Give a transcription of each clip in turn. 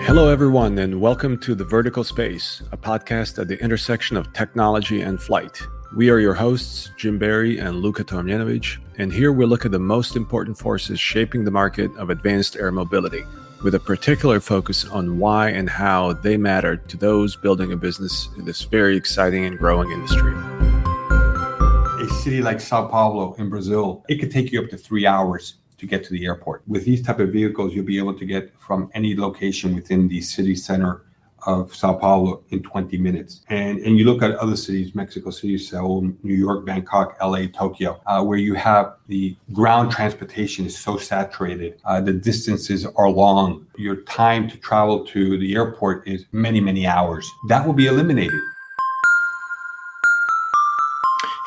Hello, everyone, and welcome to The Vertical Space, a podcast at the intersection of technology and flight. We are your hosts, Jim Barry and Luka Tomjanovic, and here we look at the most important forces shaping the market of advanced air mobility, with a particular focus on why and how they matter to those building a business in this very exciting and growing industry. A city like Sao Paulo in Brazil, it could take you up to 3 hours to get to the airport. With these type of vehicles, you'll be able to get from any location within the city center of Sao Paulo in 20 minutes. And you look at other cities, Mexico City, Seoul, New York, Bangkok, LA, Tokyo, where you have the ground transportation is so saturated, the distances are long. Your time to travel to the airport is many, many hours. That will be eliminated.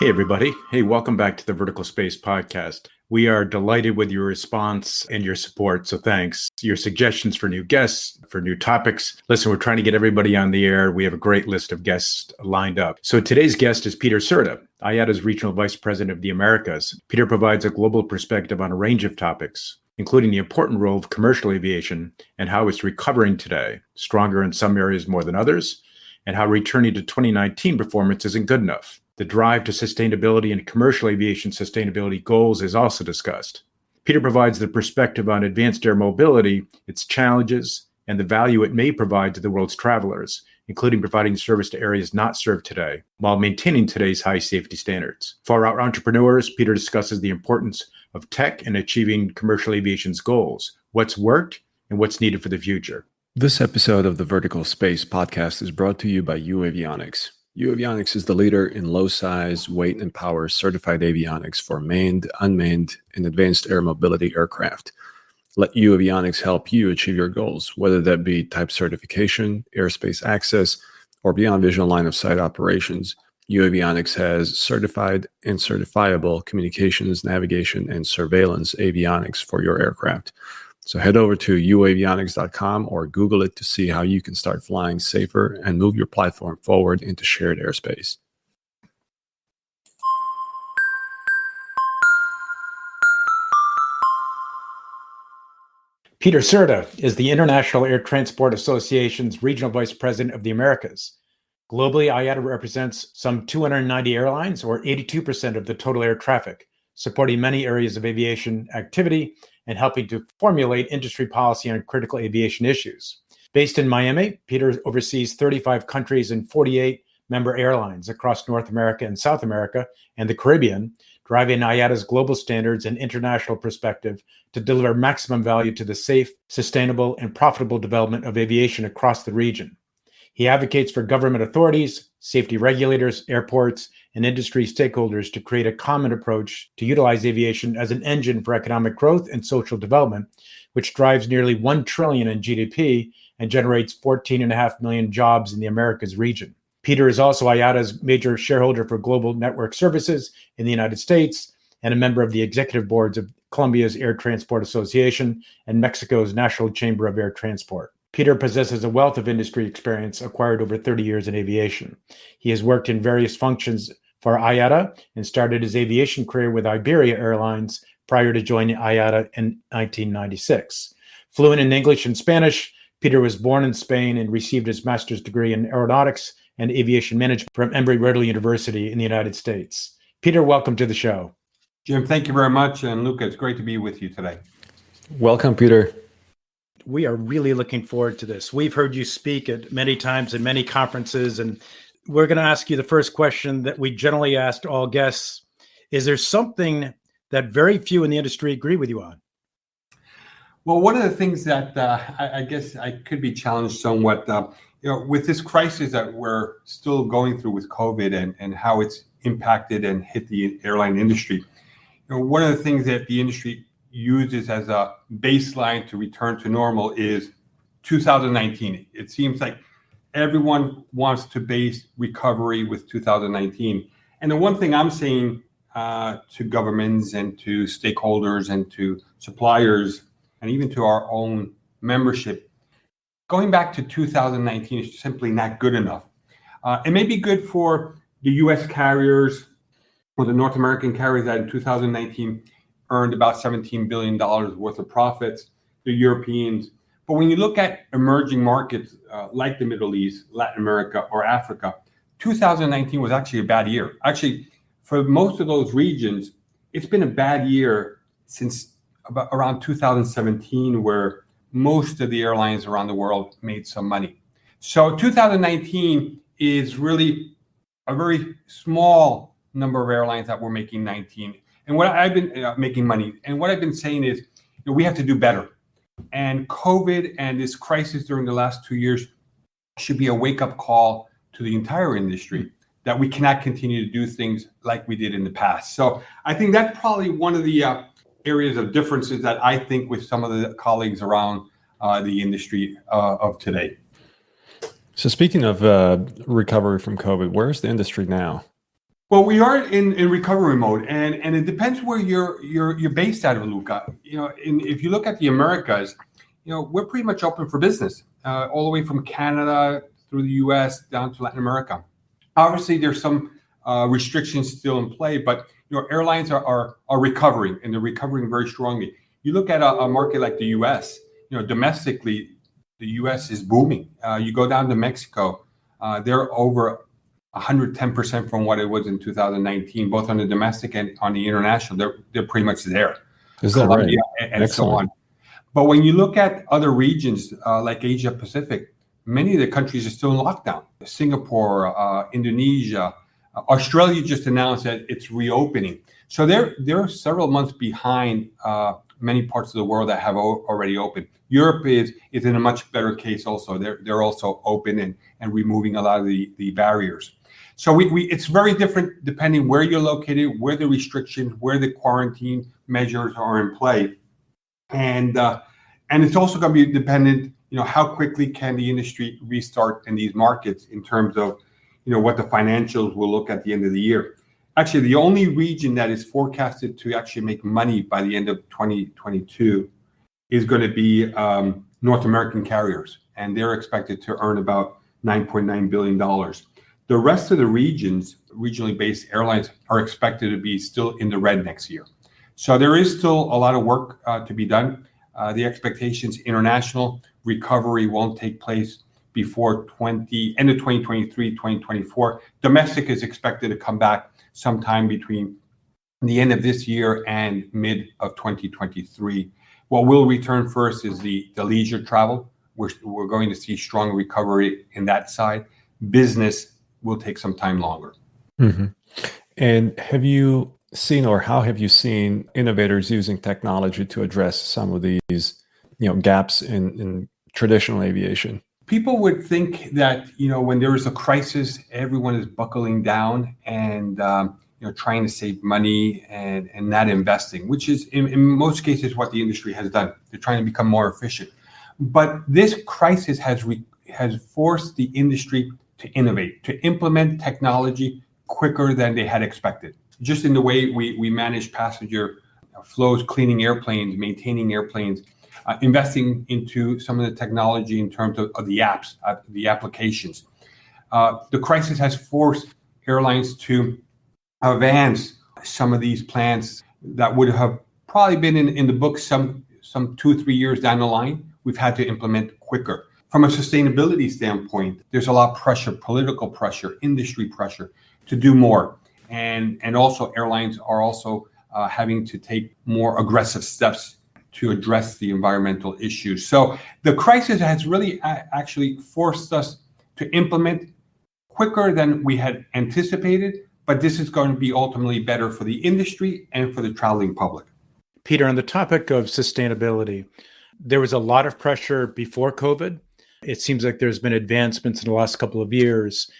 Hey, everybody. Hey, welcome back to the Vertical Space Podcast. We are delighted with your response and your support, so thanks. Your suggestions for new guests, for new topics. Listen, we're trying to get everybody on the air. We have a great list of guests lined up. So today's guest is Peter Cerda, IATA's Regional Vice President of the Americas. Peter provides a global perspective on a range of topics, including the important role of commercial aviation and how it's recovering today, stronger in some areas more than others, and how returning to 2019 performance isn't good enough. The drive to sustainability and commercial aviation sustainability goals is also discussed. Peter provides the perspective on advanced air mobility, its challenges, and the value it may provide to the world's travelers, including providing service to areas not served today, while maintaining today's high safety standards. For our entrepreneurs, Peter discusses the importance of tech in achieving commercial aviation's goals, what's worked, and what's needed for the future. This episode of the Vertical Space Podcast is brought to you by UAvionics. UAvionics is the leader in low size, weight, and power certified avionics for manned, unmanned, and advanced air mobility aircraft. Let UAvionics help you achieve your goals, whether that be type certification, airspace access, or beyond visual line of sight operations. UAvionics has certified and certifiable communications, navigation, and surveillance avionics for your aircraft. So head over to uavionics.com or Google it to see how you can start flying safer and move your platform forward into shared airspace. Peter Cerda is the International Air Transport Association's Regional Vice President of the Americas. Globally, IATA represents some 290 airlines, or 82% of the total air traffic, supporting many areas of aviation activity and helping to formulate industry policy on critical aviation issues. Based in Miami, Peter oversees 35 countries and 48 member airlines across North America and South America and the Caribbean, driving IATA's global standards and international perspective to deliver maximum value to the safe, sustainable, and profitable development of aviation across the region. He advocates for government authorities, safety regulators, airports, and industry stakeholders to create a common approach to utilize aviation as an engine for economic growth and social development, which drives nearly $1 trillion in GDP and generates 14.5 million jobs in the Americas region. Peter is also IATA's major shareholder for Global Network Services in the United States and a member of the executive boards of Colombia's Air Transport Association and Mexico's National Chamber of Air Transport. Peter possesses a wealth of industry experience acquired over 30 years in aviation. He has worked in various functions for IATA and started his aviation career with Iberia Airlines prior to joining IATA in 1996. Fluent in English and Spanish, Peter was born in Spain and received his master's degree in aeronautics and aviation management from Embry-Riddle University in the United States. Peter, welcome to the show. Jim, thank you very much. And Luka, it's great to be with you today. Welcome, Peter. We are really looking forward to this. We've heard you speak at many times in many conferences, and we're going to ask you the first question that we generally ask all guests. Is there something that very few in the industry agree with you on? Well, one of the things that I guess I could be challenged somewhat, with this crisis that we're still going through with COVID and how it's impacted and hit the airline industry. One of the things that the industry uses as a baseline to return to normal is 2019. It seems like everyone wants to base recovery with 2019. And the one thing I'm saying to governments and to stakeholders and to suppliers and even to our own membership, going back to 2019 is simply not good enough. It may be good for the US carriers or the North American carriers that in 2019 earned about $17 billion worth of profits, the Europeans. But when you look at emerging markets like the Middle East, Latin America, or Africa, 2019 was actually a bad year. Actually, for most of those regions, it's been a bad year since about around 2017, where most of the airlines around the world made some money. So 2019 is really a very small number of airlines that were making 19. And what I've been making money. And what I've been saying is, we have to do better. And COVID and this crisis during the last 2 years should be a wake-up call to the entire industry that we cannot continue to do things like we did in the past. So I think that's probably one of the areas of differences that I think with some of the colleagues around the industry of today. So speaking of recovery from COVID, where's the industry now? Well, we are in recovery mode, and it depends where you're based out of, Luca. If you look at the Americas, we're pretty much open for business, all the way from Canada through the U.S. down to Latin America. Obviously, there's some restrictions still in play, but airlines are recovering, and they're recovering very strongly. You look at a market like the U.S. Domestically, the U.S. is booming. You go down to Mexico, they're over 110% from what it was in 2019, both on the domestic and on the international. They're pretty much there. Is that Colombia right? And so on. But when you look at other regions like Asia Pacific, many of the countries are still in lockdown. Singapore, Indonesia, Australia just announced that it's reopening. So they're several months behind many parts of the world that have already opened. Europe is in a much better case also. They're also open and removing a lot of the barriers. So it's very different depending where you're located, where the restrictions, where the quarantine measures are in play. And it's also going to be dependent, how quickly can the industry restart in these markets in terms of, what the financials will look at the end of the year. Actually, the only region that is forecasted to actually make money by the end of 2022 is going to be North American carriers, and they're expected to earn about $9.9 billion. The rest of the regions, regionally based airlines, are expected to be still in the red next year. So there is still a lot of work to be done. The expectations, international recovery won't take place before end of 2023, 2024. Domestic is expected to come back sometime between the end of this year and mid of 2023. What will return first is the leisure travel. We're going to see strong recovery in that side. Business will take some time longer. Mm-hmm. And have you seen, or how have you seen innovators using technology to address some of these, gaps in traditional aviation? People would think that, when there is a crisis, everyone is buckling down and trying to save money and not investing, which is in most cases what the industry has done. They're trying to become more efficient. But this crisis has forced the industry to innovate, to implement technology quicker than they had expected. Just in the way we manage passenger flows, cleaning airplanes, maintaining airplanes, investing into some of the technology in terms of the apps, the applications. The crisis has forced airlines to advance some of these plans that would have probably been in the books some 2-3 years down the line. We've had to implement quicker. From a sustainability standpoint, there's a lot of pressure, political pressure, industry pressure to do more. And also airlines are also having to take more aggressive steps to address the environmental issues. So the crisis has really actually forced us to implement quicker than we had anticipated, but this is going to be ultimately better for the industry and for the traveling public. Peter, on the topic of sustainability, there was a lot of pressure before COVID. It seems like there's been advancements in the last couple of years.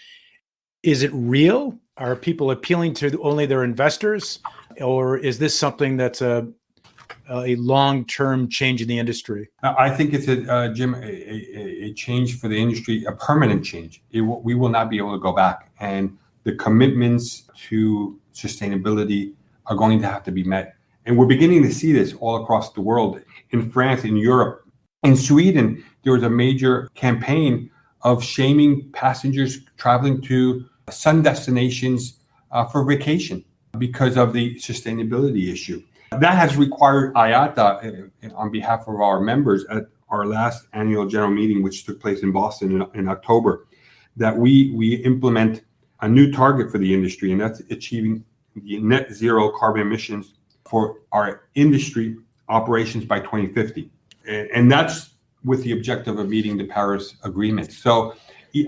Is it real? Are people appealing to only their investors? Or is this something that's a long-term change in the industry? I think it's Jim, a change for the industry, a permanent change. We will not be able to go back, and the commitments to sustainability are going to have to be met. And we're beginning to see this all across the world. In France, in Europe, in Sweden, there was a major campaign of shaming passengers traveling to sun destinations for vacation because of the sustainability issue. That has required IATA, on behalf of our members our last annual general meeting, which took place in Boston in October, that we implement a new target for the industry, and that's achieving the net zero carbon emissions for our industry operations by 2050. And that's with the objective of meeting the Paris Agreement. So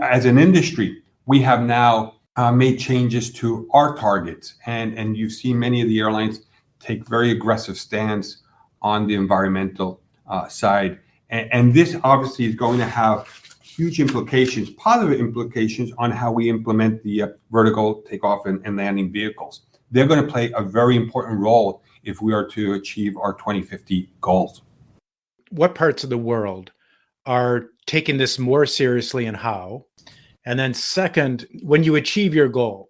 as an industry, we have now made changes to our targets. And you've seen many of the airlines take very aggressive stands on the environmental side. And this obviously is going to have huge implications, positive implications on how we implement the vertical takeoff and landing vehicles. They're going to play a very important role if we are to achieve our 2050 goals. What parts of the world are taking this more seriously and how? And then second, when you achieve your goal,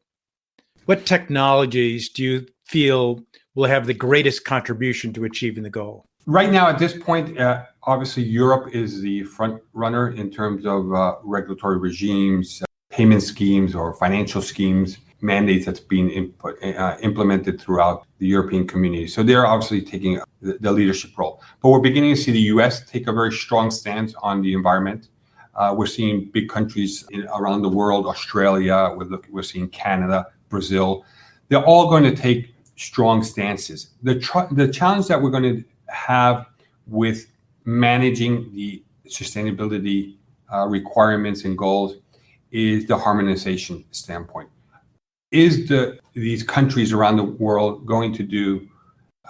what technologies do you feel will have the greatest contribution to achieving the goal? Right now, at this point, obviously, Europe is the front runner in terms of regulatory regimes, payment schemes or financial schemes, mandates that's being implemented throughout the European community. So they're obviously taking the leadership role. But we're beginning to see the US take a very strong stance on the environment. We're seeing big countries around the world, Australia, we're seeing Canada, Brazil. They're all going to take strong stances. The challenge that we're going to have with managing the sustainability requirements and goals is the harmonization standpoint. Is these countries around the world going to do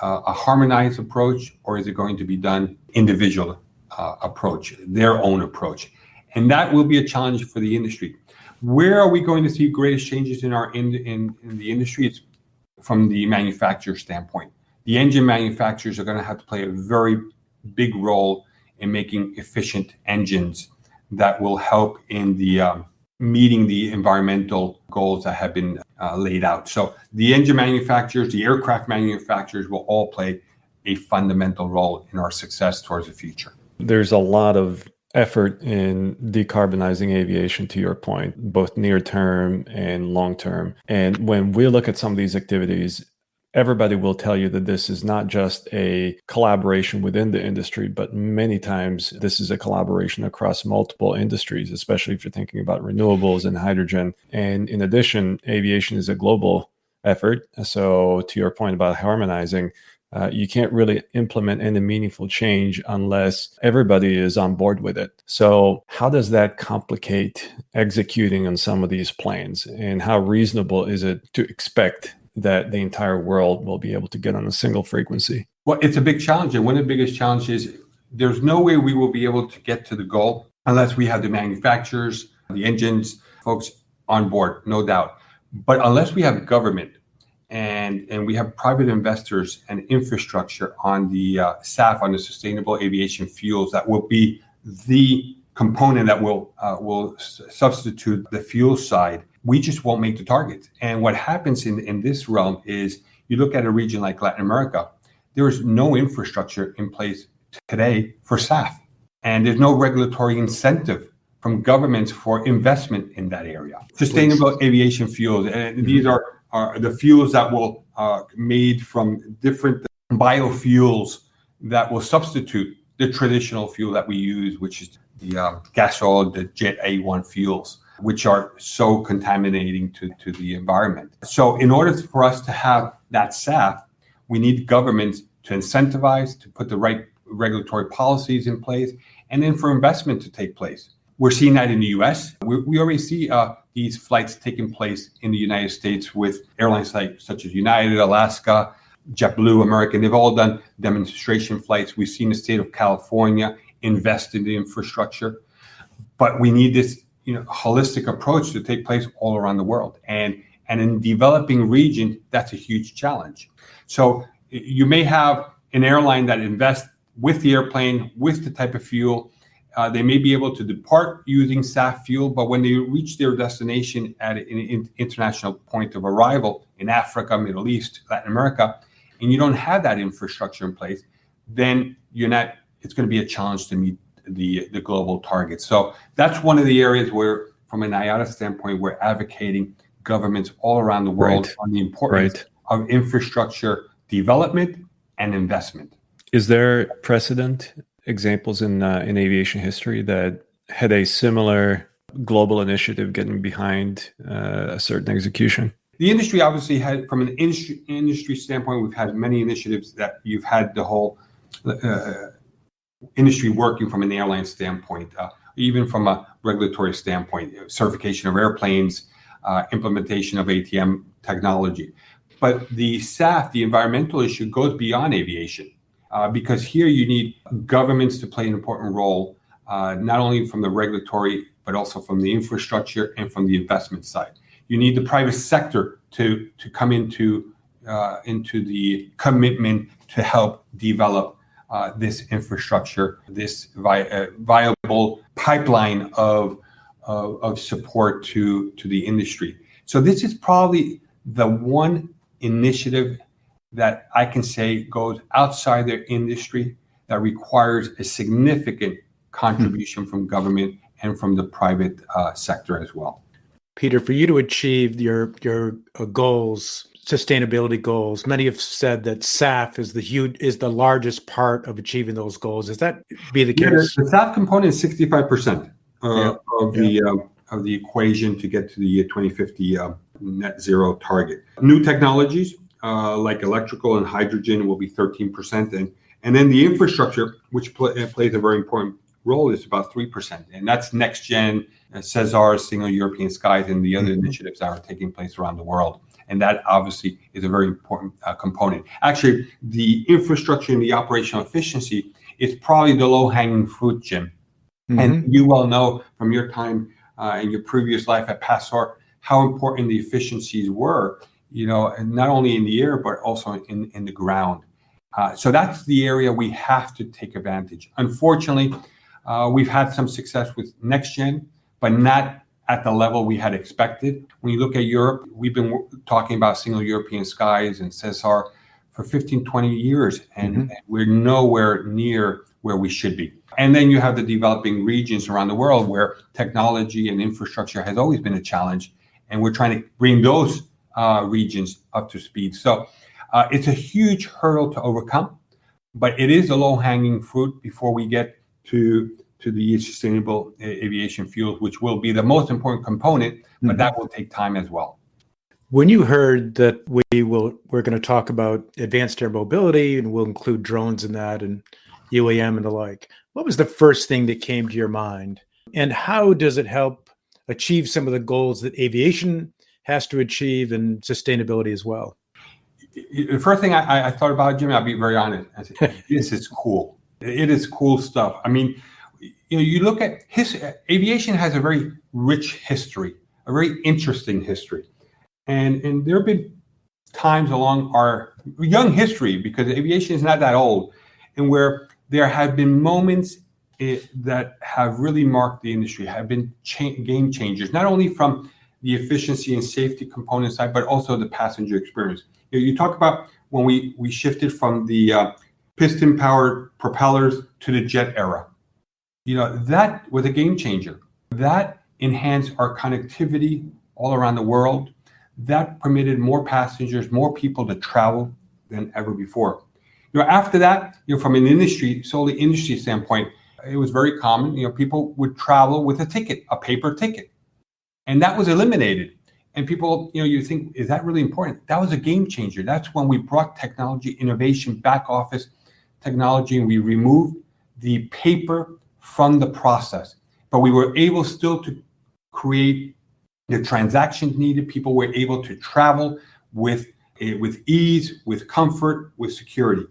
a harmonized approach, or is it going to be done individual approach, their own approach? And that will be a challenge for the industry. Where are we going to see greatest changes in the industry? It's from the manufacturer standpoint. The engine manufacturers are going to have to play a very big role in making efficient engines that will help in the meeting the environmental goals that have been laid out. So the engine manufacturers, the aircraft manufacturers will all play a fundamental role in our success towards the future. There's a lot of effort in decarbonizing aviation, to your point, both near term and long term. And when we look at some of these activities, everybody will tell you that this is not just a collaboration within the industry, but many times this is a collaboration across multiple industries, especially if you're thinking about renewables and hydrogen. And in addition, aviation is a global effort. So to your point about harmonizing, you can't really implement any meaningful change unless everybody is on board with it. So how does that complicate executing on some of these plans? And how reasonable is it to expect that the entire world will be able to get on a single frequency? Well, it's a big challenge. And one of the biggest challenges is there's no way we will be able to get to the goal unless we have the manufacturers, the engines, folks on board, no doubt. But unless we have government and we have private investors and infrastructure on the SAF, on the sustainable aviation fuels, that will be the component that will substitute the fuel side, we just won't make the target. And what happens in this realm is you look at a region like Latin America, there is no infrastructure in place today for SAF. And there's no regulatory incentive from governments for investment in that area. Sustainable aviation fuels, and these are the fuels that will made from different biofuels that will substitute the traditional fuel that we use, which is the gas oil, the Jet A1 fuels, which are so contaminating to the environment. So in order for us to have that SAF, we need governments to incentivize, to put the right regulatory policies in place, and then for investment to take place. We're seeing that in the US. We already see these flights taking place in the United States with airlines such as United, Alaska, JetBlue, American. They've all done demonstration flights. We've seen the state of California invest in the infrastructure. But we need this holistic approach to take place all around the world. And in developing regions, that's a huge challenge. So you may have an airline that invests with the airplane, with the type of fuel. They may be able to depart using SAF fuel, but when they reach their destination at an international point of arrival in Africa, Middle East, Latin America, and you don't have that infrastructure in place, then it's going to be a challenge to meet the global targets. So that's one of the areas where, from an IATA standpoint, we're advocating governments all around the world on the importance of infrastructure development and investment. Is there precedent examples in aviation history that had a similar global initiative getting behind a certain execution? The industry obviously had, from an industry standpoint, we've had many initiatives that you've had the whole industry working from an airline standpoint, even from a regulatory standpoint, certification of airplanes, implementation of ATM technology. But the SAF, the environmental issue, goes beyond aviation because here you need governments to play an important role, not only from the regulatory, but also from the infrastructure and from the investment side. You need the private sector to come into the commitment to help develop this infrastructure, this viable pipeline of support to the industry. So this is probably the one initiative that I can say goes outside their industry that requires a significant contribution from government and from the private sector as well. Peter, for you to achieve your goals, sustainability goals, many have said that SAF is the largest part of achieving those goals. Is that be the case? The SAF component is 65% of the equation to get to the 2050 net zero target. New technologies like electrical and hydrogen will be 13%, and then the infrastructure, which plays a very important role, is about 3%, and that's next gen, Cesar, Single European Skies, and the other initiatives that are taking place around the world. And that obviously is a very important component. Actually, the infrastructure and the operational efficiency is probably the low-hanging fruit, Jim. And you well know from your time in your previous life at Passor how important the efficiencies were, and not only in the air, but also in the ground. So that's the area we have to take advantage. Unfortunately, we've had some success with next gen, but not at the level we had expected. When you look at Europe, we've been talking about Single European Skies and Cesar for 15, 20 years, and we're nowhere near where we should be. And then you have the developing regions around the world where technology and infrastructure has always been a challenge, and we're trying to bring those regions up to speed. So it's a huge hurdle to overcome, but it is a low-hanging fruit before we get to the sustainable aviation fuels, which will be the most important component, but that will take time as well. When you heard that we're going to talk about advanced air mobility and we'll include drones in that and UAM and the like, what was the first thing that came to your mind? And how does it help achieve some of the goals that aviation has to achieve and sustainability as well? The first thing I thought about, Jimmy, I'll be very honest, I said, this is cool. It is cool stuff. I mean, you look at aviation has a very rich history, a very interesting history. And there have been times along our young history, because aviation is not that old, and where there have been moments that have really marked the industry, have been game changers, not only from the efficiency and safety component side, but also the passenger experience. You talk about when we shifted from the piston-powered propellers to the jet era. That was a game changer. That enhanced our connectivity all around the world. That permitted more passengers, more people to travel than ever before. After that, from an solely industry standpoint, it was very common. People would travel with a ticket, a paper ticket, and that was eliminated. And people, you think, is that really important? That was a game changer. That's when we brought technology, innovation, back office technology, and we removed the paper from the process. But we were able still to create the transactions needed. People were able to travel with ease, with comfort, with security.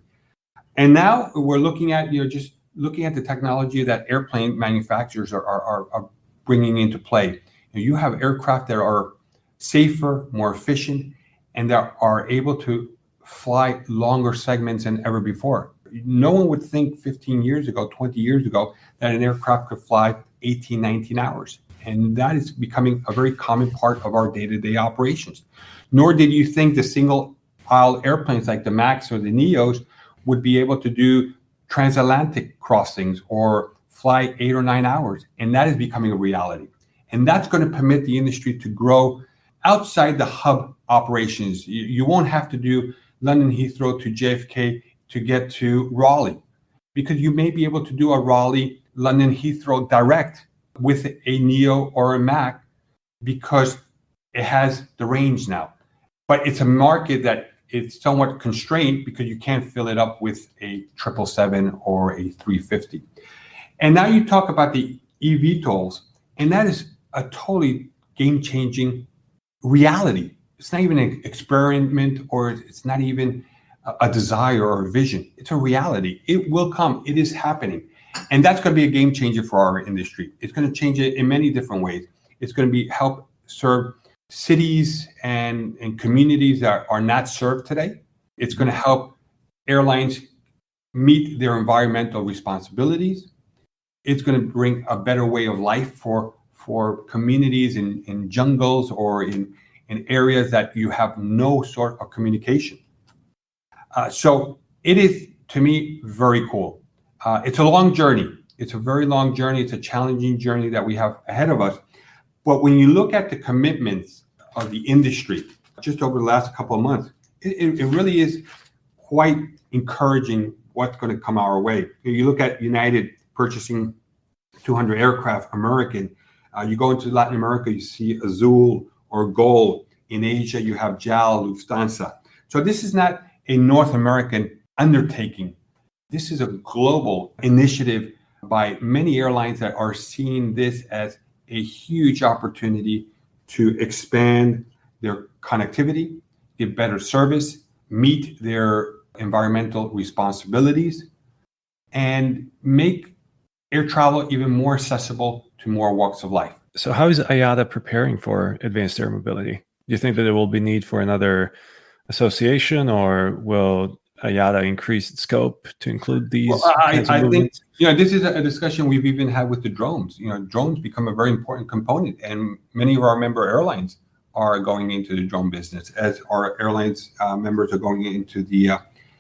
And now we're looking at, just looking at the technology that airplane manufacturers are bringing into play. You have aircraft that are safer, more efficient, and that are able to fly longer segments than ever before. No one would think 15 years ago, 20 years ago, that an aircraft could fly 18, 19 hours. And that is becoming a very common part of our day-to-day operations. Nor did you think the single-aisle airplanes like the MAX or the NEOs would be able to do transatlantic crossings or fly 8 or 9 hours. And that is becoming a reality. And that's going to permit the industry to grow outside the hub operations. You won't have to do London Heathrow to JFK to get to Raleigh. because you may be able to do a Raleigh, London Heathrow direct with a Neo or a Mac because it has the range now. But it's a market that it's somewhat constrained because you can't fill it up with a 777 or a 350. And now you talk about the eVTOLs, and that is a totally game-changing reality. It's not even an experiment, or it's not even a desire or a vision. It's a reality. It will come. It is happening. And that's going to be a game changer for our industry. It's going to change it in many different ways. It's going to be help serve cities and communities that are not served today. It's going to help airlines meet their environmental responsibilities. It's going to bring a better way of life for communities in jungles or in areas that you have no sort of communication. So it is, to me, very cool. It's a long journey. It's a very long journey. It's a challenging journey that we have ahead of us. But when you look at the commitments of the industry just over the last couple of months, it really is quite encouraging what's going to come our way. You look at United purchasing 200 aircraft, American. You go into Latin America, you see Azul or Gol. In Asia, you have JAL, Lufthansa. So this is not a North American undertaking. This is a global initiative by many airlines that are seeing this as a huge opportunity to expand their connectivity, give better service, meet their environmental responsibilities, and make air travel even more accessible to more walks of life. So how is IATA preparing for advanced air mobility? Do you think that there will be need for another association, or will IATA increase its scope to include these kinds of movements? Think, this is a discussion we've even had with the drones. Drones become a very important component, and many of our member airlines are going into the drone business, as our airlines members are going into the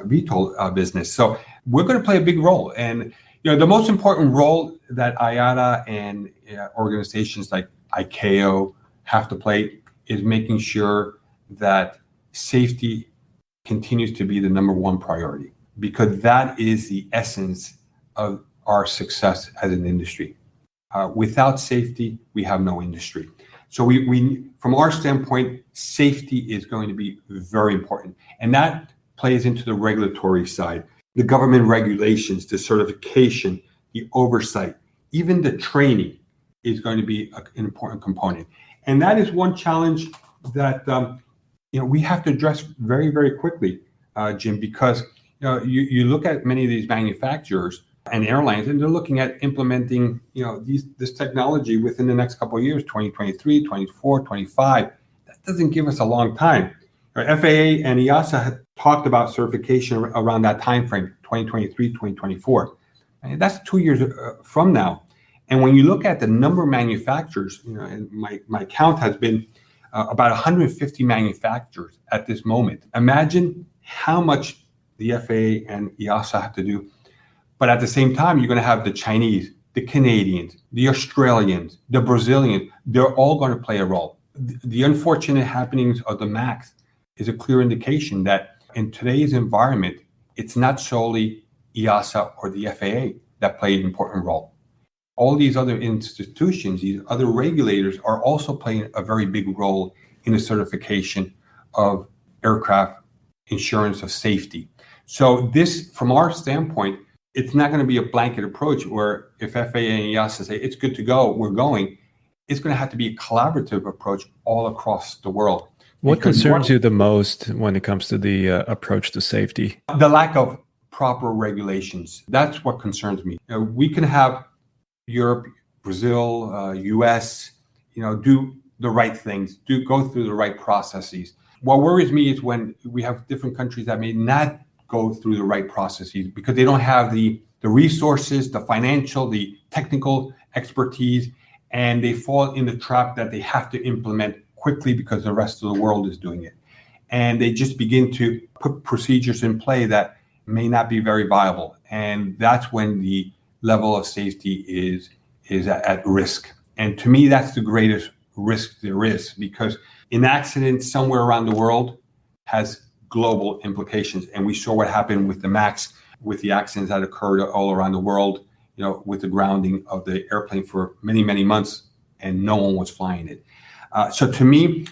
VTOL business. So we're going to play a big role. And the most important role that IATA and organizations like ICAO have to play is making sure that safety continues to be the number one priority, because that is the essence of our success as an industry. Without safety, we have no industry. So we from our standpoint, safety is going to be very important. And that plays into the regulatory side, the government regulations, the certification, the oversight, even the training is going to be an important component. And that is one challenge that we have to address very, very quickly, Jim, because you look at many of these manufacturers and airlines, and they're looking at implementing this technology within the next couple of years, 2023, 24, 25. That doesn't give us a long time. FAA and EASA had talked about certification around that time frame, 2023, 2024. And that's 2 years from now. And when you look at the number of manufacturers, and my count has been about 150 manufacturers at this moment. Imagine how much the FAA and EASA have to do. But at the same time, you're going to have the Chinese, the Canadians, the Australians, the Brazilians. They're all going to play a role. The unfortunate happenings of the MAX is a clear indication that in today's environment, it's not solely EASA or the FAA that play an important role. All these other institutions, these other regulators are also playing a very big role in the certification of aircraft insurance of safety. So this, from our standpoint, it's not going to be a blanket approach where if FAA and EASA say it's good to go, we're going. It's going to have to be a collaborative approach all across the world. What concerns you the most when it comes to the approach to safety? The lack of proper regulations. That's what concerns me. We can have Europe, Brazil, US, do the right things, go through the right processes. What worries me is when we have different countries that may not go through the right processes because they don't have the resources, the financial, the technical expertise, and they fall in the trap that they have to implement quickly because the rest of the world is doing it. And they just begin to put procedures in play that may not be very viable. And that's when the level of safety is at risk. And to me, that's the greatest risk there is, because an accident somewhere around the world has global implications. And we saw what happened with the MAX with the accidents that occurred all around the world, with the grounding of the airplane for many, many months, and no one was flying it. So to me,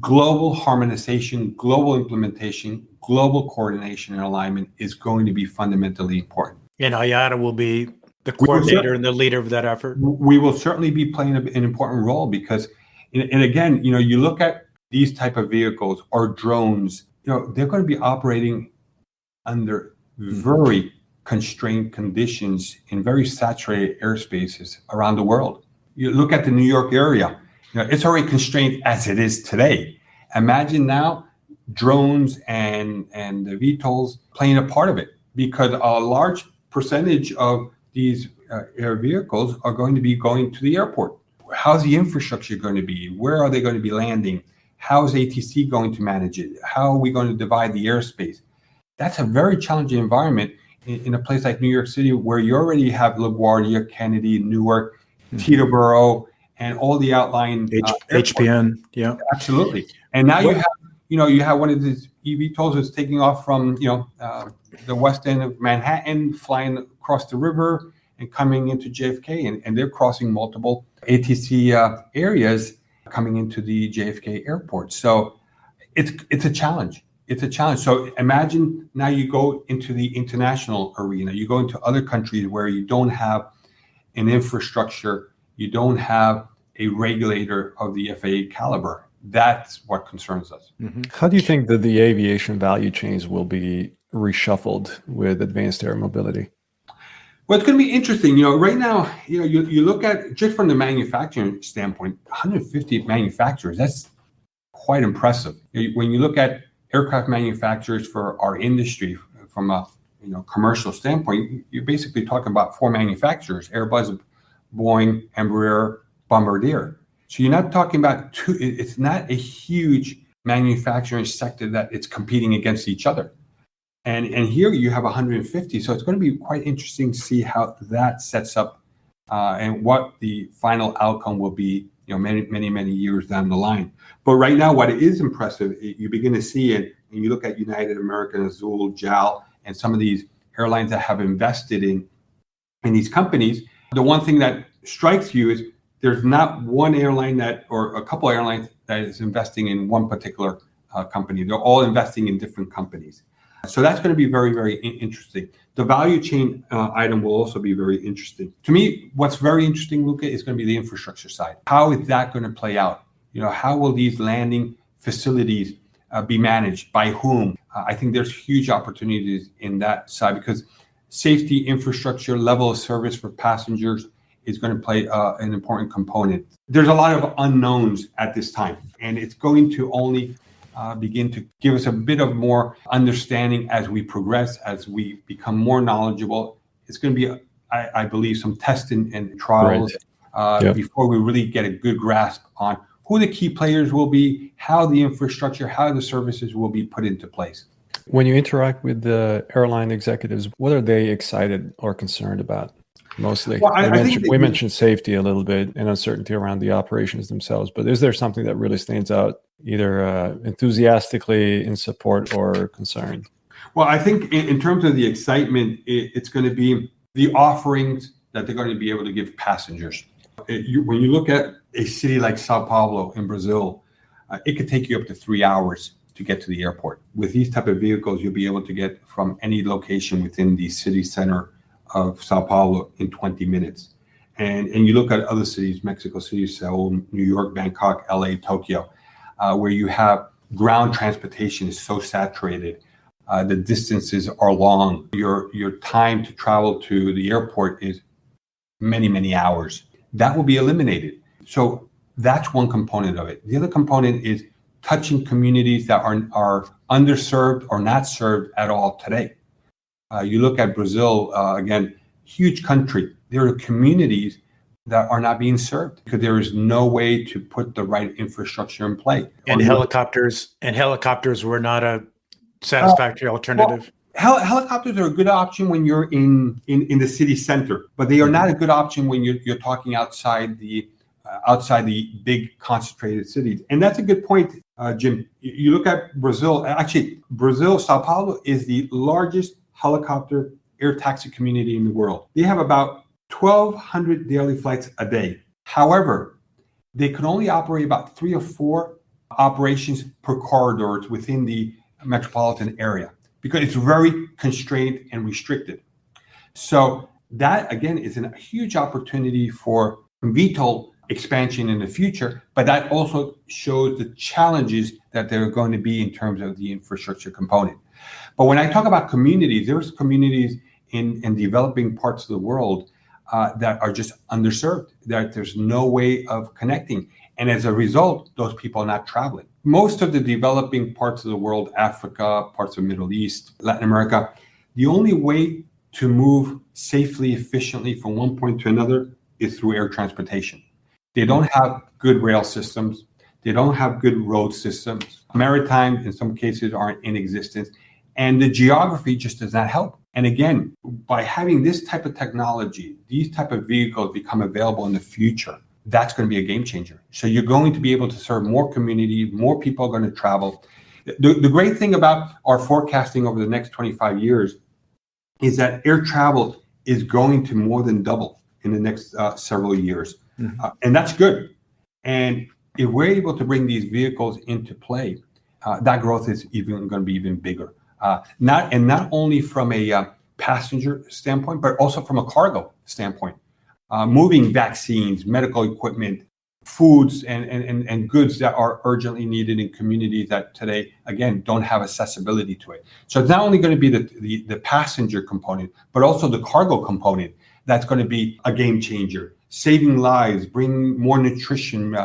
global harmonization, global implementation, global coordination and alignment is going to be fundamentally important. And IATA will be the coordinator and the leader of that effort. We will certainly be playing an important role because, and again, you look at these type of vehicles or drones, they're going to be operating under very constrained conditions in very saturated airspaces around the world. You look at the New York area, it's already constrained as it is today. Imagine now drones and the VTOLs playing a part of it, because a large percentage of these air vehicles are going to be going to the airport. How's the infrastructure going to be? Where are they going to be landing? How is ATC going to manage it? How are we going to divide the airspace? That's a very challenging environment in a place like New York City, where you already have LaGuardia, Kennedy, Newark, Teterboro, and all the outlying HPN. Yeah, absolutely. And now you have one of these eVTOLs that's taking off from the west end of Manhattan, flying across the river and coming into JFK, and they're crossing multiple ATC areas coming into the JFK airport. So it's a challenge. It's a challenge. So imagine now you go into the international arena, you go into other countries where you don't have an infrastructure, you don't have a regulator of the FAA caliber. That's what concerns us. Mm-hmm. How do you think that the aviation value chains will be reshuffled with advanced air mobility? Well, it's going to be interesting. Right now, you look at, just from the manufacturing standpoint, 150 manufacturers, that's quite impressive. When you look at aircraft manufacturers for our industry, from a commercial standpoint, you're basically talking about 4 manufacturers: Airbus, Boeing, Embraer, Bombardier. So you're not talking about two. It's not a huge manufacturing sector that it's competing against each other. And here you have 150. So it's going to be quite interesting to see how that sets up and what the final outcome will be, many, many, many years down the line. But right now, what is impressive, you begin to see it, and you look at United, American, Azul, JAL, and some of these airlines that have invested in these companies. The one thing that strikes you is there's not one airline or a couple airlines that is investing in one particular company. They're all investing in different companies. So that's going to be very, very interesting. The value chain item will also be very interesting. To me, what's very interesting, Luca, is going to be the infrastructure side. How is that going to play out? How will these landing facilities be managed? By whom? I think there's huge opportunities in that side, because safety, infrastructure, level of service for passengers is going to play an important component. There's a lot of unknowns at this time, and it's going to only begin to give us a bit of more understanding as we progress, as we become more knowledgeable. It's going to be, I believe, some testing and trials before we really get a good grasp on who the key players will be, how the infrastructure, how the services will be put into place. When you interact with the airline executives, what are they excited or concerned about mostly? Well, we mentioned safety a little bit and uncertainty around the operations themselves, but is there something that really stands out, either enthusiastically in support or concern? Well, I think in terms of the excitement, it's going to be the offerings that they're going to be able to give passengers. When you look at a city like Sao Paulo in Brazil, it could take you up to 3 hours to get to the airport. With these type of vehicles, you'll be able to get from any location within the city center of Sao Paulo in 20 minutes. And you look at other cities, Mexico City, Seoul, New York, Bangkok, LA, Tokyo, where you have ground transportation is so saturated. The distances are long. Your time to travel to the airport is many, many hours. That will be eliminated. So that's one component of it. The other component is touching communities that are underserved or not served at all today. You look at Brazil, again, huge country. There are communities that are not being served because there is no way to put the right infrastructure in play. And helicopters were not a satisfactory alternative. Helicopters are a good option when you're in the city center, but they are not a good option when you're talking outside the big concentrated cities. And that's a good point, Jim. You look at Brazil. Actually, Brazil, Sao Paulo is the largest helicopter air taxi community in the world. They have about 1,200 daily flights a day. However, they can only operate about 3 or 4 operations per corridor within the metropolitan area because it's very constrained and restricted. So that, again, is a huge opportunity for VTOL expansion in the future, but that also shows the challenges that there are going to be in terms of the infrastructure component. But when I talk about communities, there's communities in developing parts of the world that are just underserved, that there's no way of connecting. And as a result, those people are not traveling. Most of the developing parts of the world, Africa, parts of the Middle East, Latin America, the only way to move safely, efficiently from one point to another is through air transportation. They don't have good rail systems. They don't have good road systems. Maritime, in some cases, are in existence. And the geography just does not help. And again, by having this type of technology, these type of vehicles become available in the future, that's going to be a game changer. So you're going to be able to serve more community, more people are going to travel. The great thing about our forecasting over the next 25 years is that air travel is going to more than double in the next several years. And that's good. And if we're able to bring these vehicles into play, that growth is even going to be even bigger. Not only from a passenger standpoint, but also from a cargo standpoint. Moving vaccines, medical equipment, foods, and goods that are urgently needed in communities that today, again, don't have accessibility to it. So it's not only going to be the passenger component, but also the cargo component that's going to be a game changer, saving lives, bringing more nutrition,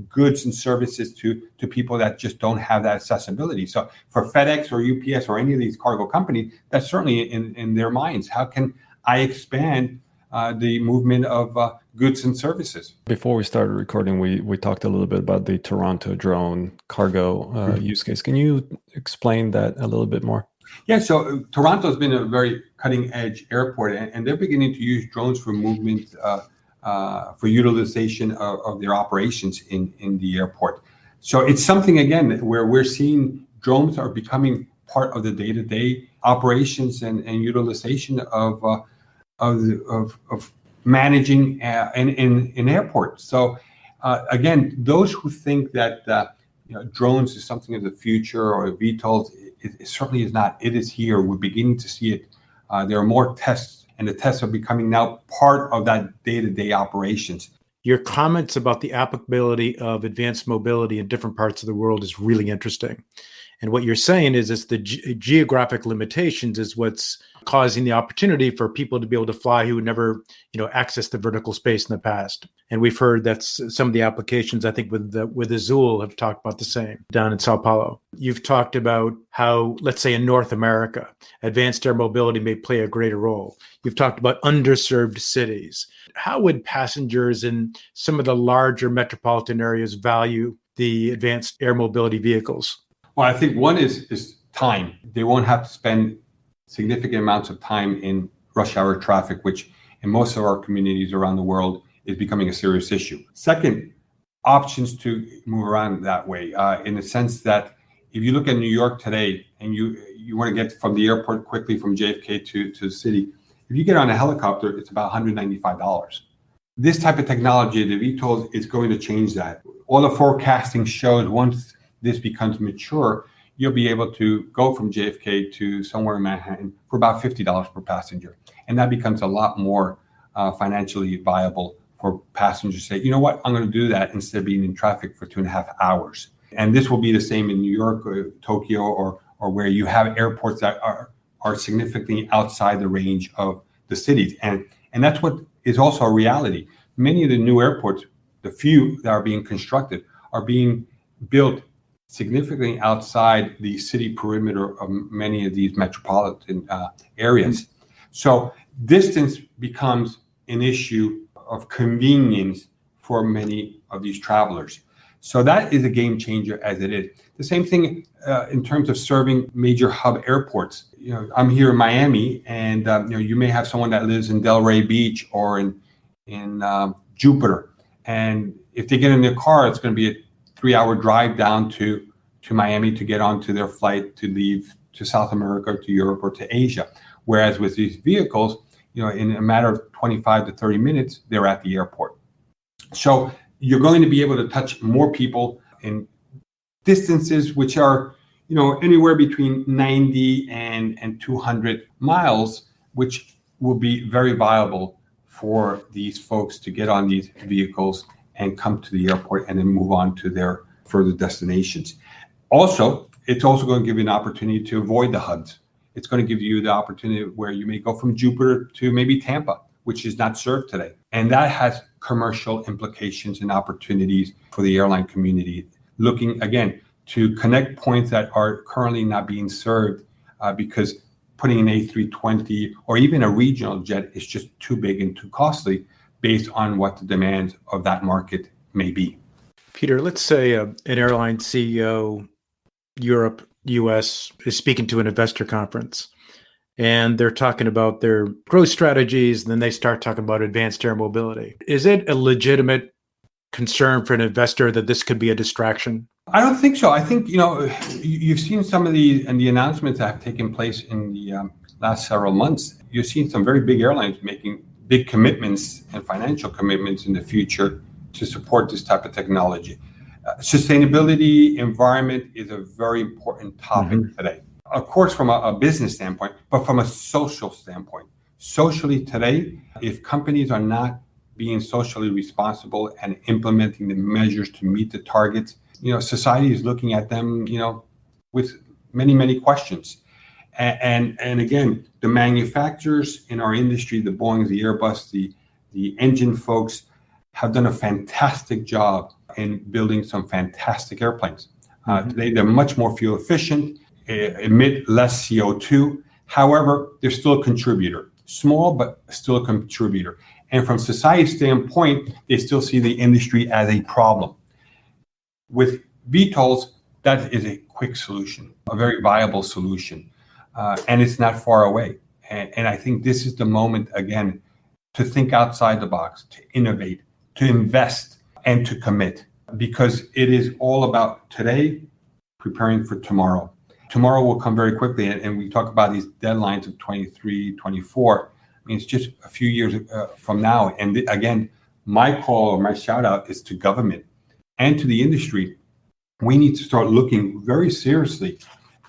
goods and services to people that just don't have that accessibility. So for FedEx or UPS or any of these cargo companies, that's certainly in their minds. How can I expand the movement of goods and services? Before we started recording, we talked a little bit about the Toronto drone cargo use case. Can you explain that a little bit more? Yeah, so Toronto has been a very cutting edge airport, and they're beginning to use drones for movement, for utilization of their operations in the airport. So it's something, again, where we're seeing drones are becoming part of the day-to-day operations and utilization of managing in airports. So again, those who think that drones is something of the future or VTOLs, it certainly is not. It is here. We're beginning to see it. There are more tests, and the tests are becoming now part of that day-to-day operations. Your comments about the applicability of advanced mobility in different parts of the world is really interesting. And what you're saying is it's the geographic limitations is what's causing the opportunity for people to be able to fly who never, accessed the vertical space in the past. And we've heard that some of the applications, I think with Azul have talked about the same down in Sao Paulo. You've talked about how, let's say in North America, advanced air mobility may play a greater role. You've talked about underserved cities. How would passengers in some of the larger metropolitan areas value the advanced air mobility vehicles? Well, I think one is time. They won't have to spend significant amounts of time in rush hour traffic, which in most of our communities around the world is becoming a serious issue. Second, options to move around that way, in the sense that if you look at New York today and you want to get from the airport quickly from JFK to the city, if you get on a helicopter, it's about $195. This type of technology, the VTOL, is going to change that. All the forecasting shows once this becomes mature, you'll be able to go from JFK to somewhere in Manhattan for about $50 per passenger. And that becomes a lot more financially viable for passengers to say, you know what, I'm going to do that instead of being in traffic for 2.5 hours. And this will be the same in New York or Tokyo or where you have airports that are significantly outside the range of the cities. And that's what is also a reality. Many of the new airports, the few that are being constructed, are being built significantly outside the city perimeter of many of these metropolitan areas. So distance becomes an issue of convenience for many of these travelers. So that is a game changer as it is. The same thing in terms of serving major hub airports. I'm here in Miami, and you may have someone that lives in Delray Beach or in Jupiter, and if they get in their car, it's going to be a 3-hour drive down to Miami to get onto their flight to leave to South America, to Europe, or to Asia. Whereas with these vehicles, in a matter of 25 to 30 minutes, they're at the airport. So you're going to be able to touch more people in distances which are, anywhere between 90 and 200 miles, which will be very viable for these folks to get on these vehicles and come to the airport and then move on to their further destinations. Also, it's also going to give you an opportunity to avoid the hubs. It's going to give you the opportunity where you may go from Jupiter to maybe Tampa, which is not served today. And that has commercial implications and opportunities for the airline community, looking, again, to connect points that are currently not being served because putting an A320 or even a regional jet is just too big and too costly based on what the demands of that market may be. Peter, let's say an airline CEO, Europe, US, is speaking to an investor conference, and they're talking about their growth strategies, and then they start talking about advanced air mobility. Is it a legitimate concern for an investor that this could be a distraction? I don't think so. I think, you've seen some of the announcements that have taken place in the last several months. You've seen some very big airlines making big commitments and financial commitments in the future to support this type of technology. Sustainability, environment is a very important topic today. Of course, from a business standpoint, but from a social standpoint. Socially today, if companies are not being socially responsible and implementing the measures to meet the targets, society is looking at them, with many, many questions. And again, the manufacturers in our industry, the Boeings, the Airbus, the engine folks have done a fantastic job in building some fantastic airplanes. Today, they're much more fuel efficient, emit less CO2. However, they're still a contributor, small, but still a contributor. And from society's standpoint, they still see the industry as a problem. With VTOLs, that is a quick solution, a very viable solution, and it's not far away. And I think this is the moment, again, to think outside the box, to innovate, to invest, and to commit, because it is all about today preparing for tomorrow. Tomorrow will come very quickly, and we talk about these deadlines of 23, 24. I mean, it's just a few years from now. And again, my call or my shout out is to government and to the industry. We need to start looking very seriously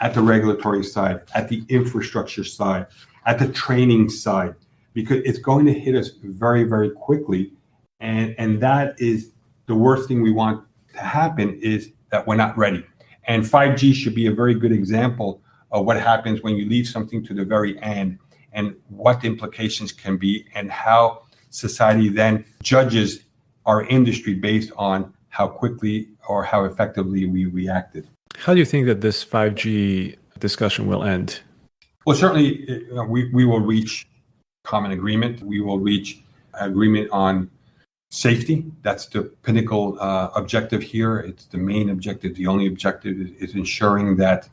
at the regulatory side, at the infrastructure side, at the training side, because it's going to hit us very, very quickly. And that is the worst thing we want to happen, is that we're not ready. And 5G should be a very good example of what happens when you leave something to the very end, and what the implications can be, and how society then judges our industry based on how quickly or how effectively we reacted. How do you think that this 5G discussion will end? Well, certainly we will reach common agreement. We will reach agreement on safety. That's the pinnacle objective here. It's the main objective. The only objective is ensuring that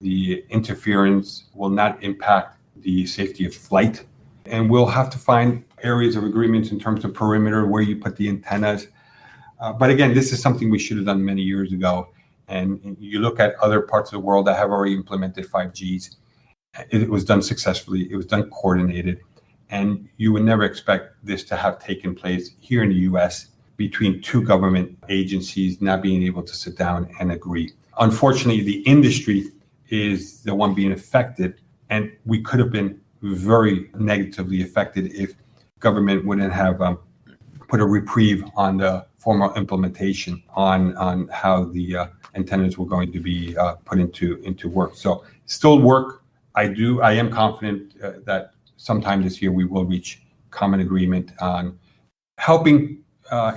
the interference will not impact the safety of flight. And we'll have to find areas of agreements in terms of perimeter, where you put the antennas. But again, this is something we should have done many years ago. And you look at other parts of the world that have already implemented 5Gs. It was done successfully. It was done coordinated. And you would never expect this to have taken place here in the US between two government agencies not being able to sit down and agree. Unfortunately, the industry is the one being affected, and we could have been very negatively affected if government wouldn't have put a reprieve on the formal implementation on how the antennas were going to be put into work. So still work. I am confident that sometime this year we will reach common agreement on helping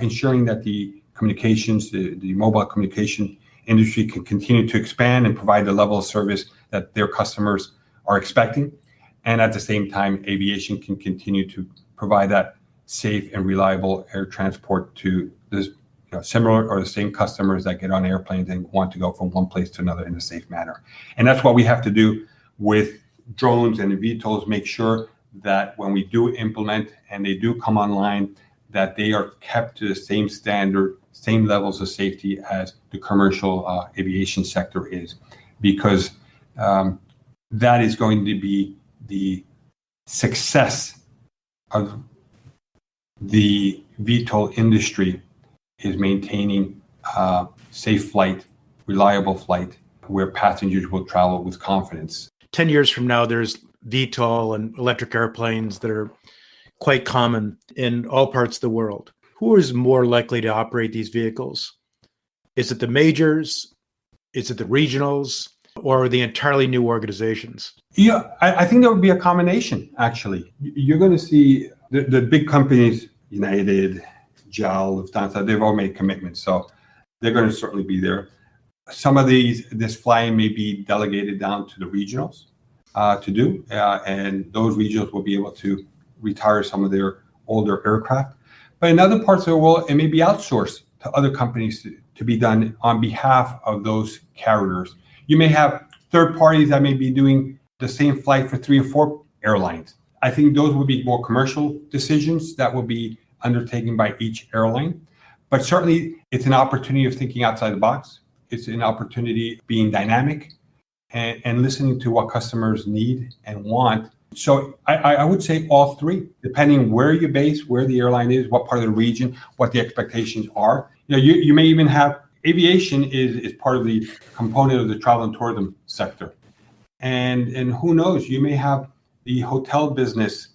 ensuring that the communications, the mobile communication industry can continue to expand and provide the level of service that their customers are expecting. And at the same time, aviation can continue to provide that safe and reliable air transport to the similar or the same customers that get on airplanes and want to go from one place to another in a safe manner. And that's what we have to do with drones and VTOLs, make sure that when we do implement and they do come online, that they are kept to the same standard, same levels of safety as the commercial aviation sector is, because that is going to be the success of the VTOL industry is maintaining safe flight, reliable flight, where passengers will travel with confidence. 10 years from now, there's VTOL and electric airplanes that are quite common in all parts of the world. Who is more likely to operate these vehicles? Is it the majors? Is it the regionals? Or the entirely new organizations? Yeah, I think there would be a combination, actually. You're going to see the big companies, United, JAL, Lufthansa, they've all made commitments. So they're going to certainly be there. Some of this flying may be delegated down to the regionals to do, and those regionals will be able to retire some of their older aircraft. But in other parts of the world, it may be outsourced to other companies to be done on behalf of those carriers. You may have third parties that may be doing the same flight for 3 or 4 airlines. I think those would be more commercial decisions that will be undertaken by each airline. But certainly, it's an opportunity of thinking outside the box. It's an opportunity being dynamic and listening to what customers need and want. So I would say all three, depending where you're based, where the airline is, what part of the region, what the expectations are. You may even have aviation is part of the component of the travel and tourism sector. And who knows, you may have the hotel business,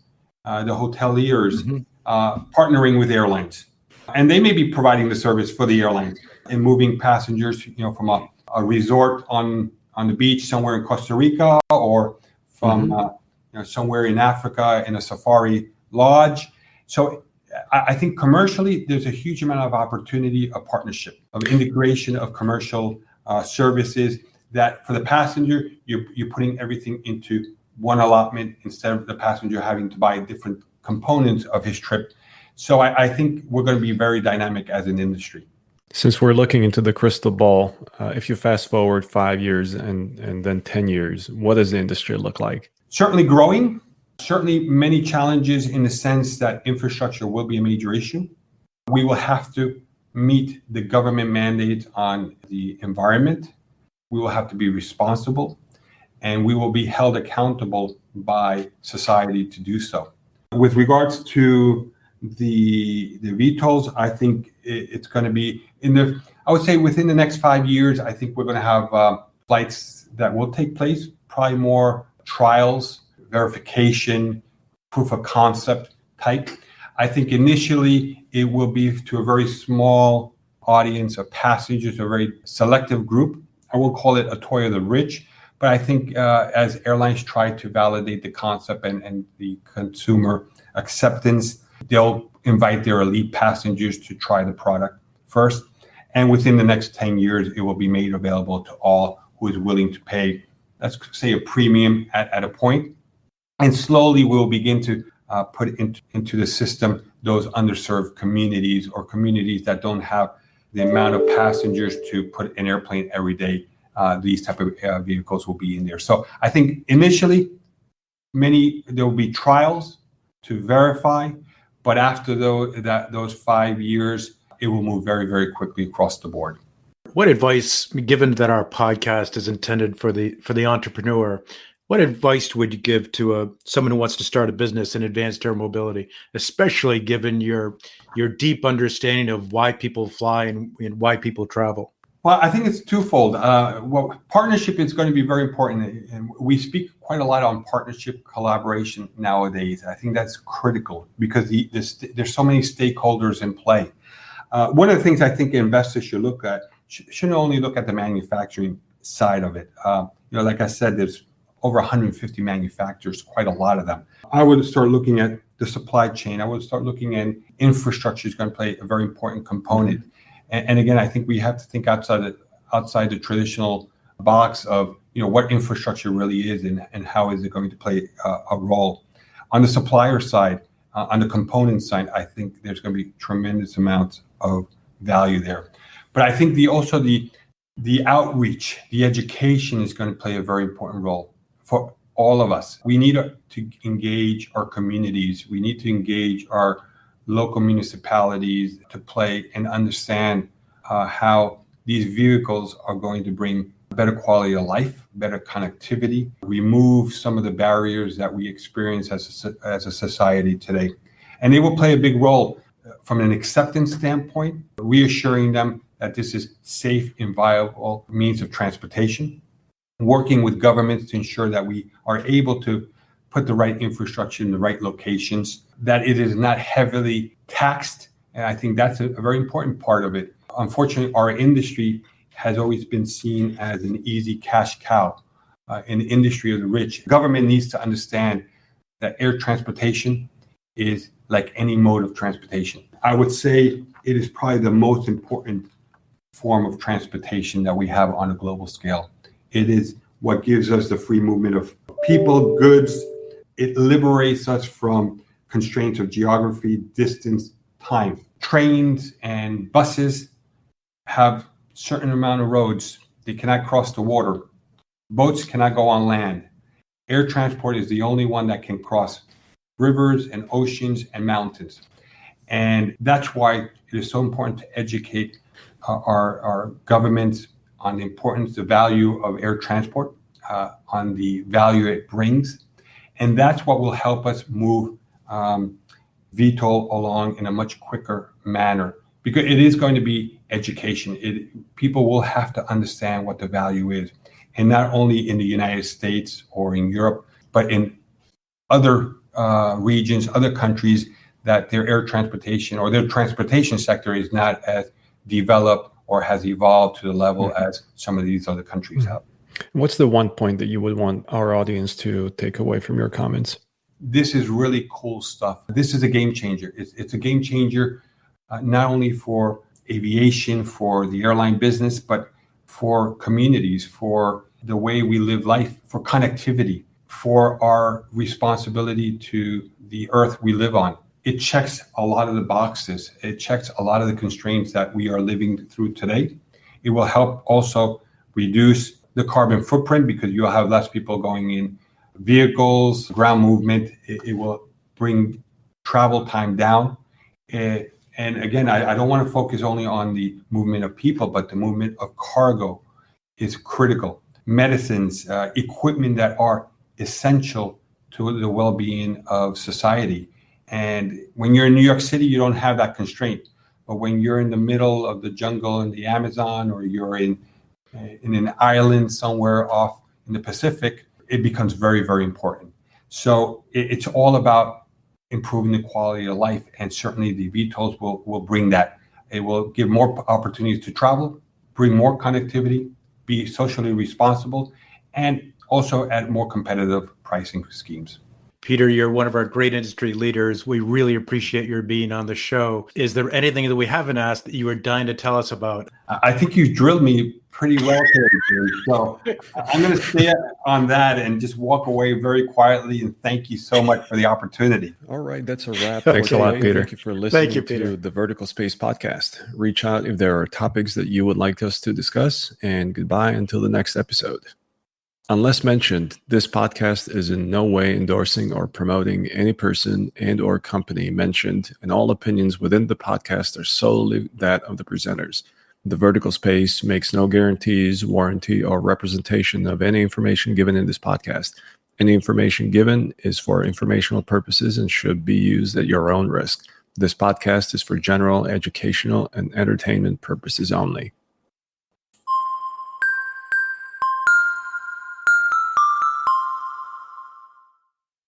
the hoteliers partnering with airlines. And they may be providing the service for the airlines and moving passengers, from a resort on the beach somewhere in Costa Rica or from somewhere in Africa in a safari lodge. So I think commercially, there's a huge amount of opportunity of partnership, of integration of commercial services that for the passenger, you're putting everything into one allotment instead of the passenger having to buy different components of his trip. So I think we're going to be very dynamic as an industry. Since we're looking into the crystal ball, if you fast forward 5 years and then 10 years, what does the industry look like? Certainly growing, certainly many challenges in the sense that infrastructure will be a major issue. We will have to meet the government mandate on the environment. We will have to be responsible, and we will be held accountable by society to do so. With regards to the VTOLs, I think it's going to be I would say within the next 5 years, I think we're going to have flights that will take place, probably more trials, verification, proof of concept type. I think initially it will be to a very small audience of passengers, a very selective group. I won't call it a toy of the rich, but I think as airlines try to validate the concept and the consumer acceptance, they'll invite their elite passengers to try the product first. And within the next 10 years, it will be made available to all who is willing to pay, let's say, a premium at a point. And slowly we'll begin to put into the system those underserved communities or communities that don't have the amount of passengers to put an airplane every day. These type of vehicles will be in there. So I think initially, there will be trials to verify, but after those 5 years, it will move very, very quickly across the board. What advice, given that our podcast is intended for the entrepreneur, what advice would you give to someone who wants to start a business in advanced air mobility, especially given your deep understanding of why people fly and why people travel? Well, I think it's twofold. Partnership is going to be very important, and we speak quite a lot on partnership collaboration nowadays. I think that's critical because there's so many stakeholders in play. One of the things I think investors should look at shouldn't only look at the manufacturing side of it. Like I said, there's over 150 manufacturers, quite a lot of them. I would start looking at the supply chain. I would start looking at infrastructure is going to play a very important component. And again, I think we have to think outside the traditional box of what infrastructure really is and how is it going to play a role. On the supplier side, on the component side, I think there's going to be tremendous amounts of value there. But I think also the outreach, the education is going to play a very important role for all of us. We need to engage our communities. We need to engage our local municipalities to play and understand how these vehicles are going to bring better quality of life, better connectivity, remove some of the barriers that we experience as a society today. And they will play a big role from an acceptance standpoint, reassuring them that this is safe and viable means of transportation, working with governments to ensure that we are able to put the right infrastructure in the right locations, that it is not heavily taxed. And I think that's a very important part of it. Unfortunately, our industry has always been seen as an easy cash cow, in the industry of the rich. Government needs to understand that air transportation is like any mode of transportation. I would say it is probably the most important form of transportation that we have on a global scale. It is what gives us the free movement of people, goods. It liberates us from constraints of geography, distance, time. Trains and buses have certain amount of roads. They cannot cross the water. Boats cannot go on land. Air transport is the only one that can cross rivers and oceans and mountains. And that's why it is so important to educate our governments on the importance, the value of air transport, on the value it brings. And that's what will help us move VTOL along in a much quicker manner, because it is going to be education. People will have to understand what the value is, and not only in the United States or in Europe, but in other regions, other countries, that their air transportation or their transportation sector is not as developed or has evolved to the level as some of these other countries have. What's the one point that you would want our audience to take away from your comments? This is really cool stuff. This is a game changer. It's a game changer, not only for aviation, for the airline business, but for communities, for the way we live life, for connectivity, for our responsibility to the earth we live on. It checks a lot of the boxes. It checks a lot of the constraints that we are living through today. It will help also reduce the carbon footprint, because you'll have less people going in vehicles, ground movement. It will bring travel time down. And again, I don't want to focus only on the movement of people, but the movement of cargo is critical. Medicines, equipment that are essential to the well-being of society. And when you're in New York City, you don't have that constraint. But when you're in the middle of the jungle in the Amazon, or you're in an island somewhere off in the Pacific, it becomes very, very important. So it's all about improving the quality of life. And certainly the VTOLs will bring that. It will give more opportunities to travel, bring more connectivity, be socially responsible, and also at more competitive pricing schemes. Peter, you're one of our great industry leaders. We really appreciate your being on the show. Is there anything that we haven't asked that you were dying to tell us about? I think you drilled me pretty well today, Jerry. So I'm going to stay on that and just walk away very quietly. And thank you so much for the opportunity. All right, that's a wrap. Thanks a lot, Peter. Thank you for listening Peter. to the Vertical Space Podcast. Reach out if there are topics that you would like us to discuss. And goodbye until the next episode. Unless mentioned, this podcast is in no way endorsing or promoting any person and or company mentioned, and all opinions within the podcast are solely that of the presenters. The Vertical Space makes no guarantees, warranty, or representation of any information given in this podcast. Any information given is for informational purposes and should be used at your own risk. This podcast is for general, educational, and entertainment purposes only.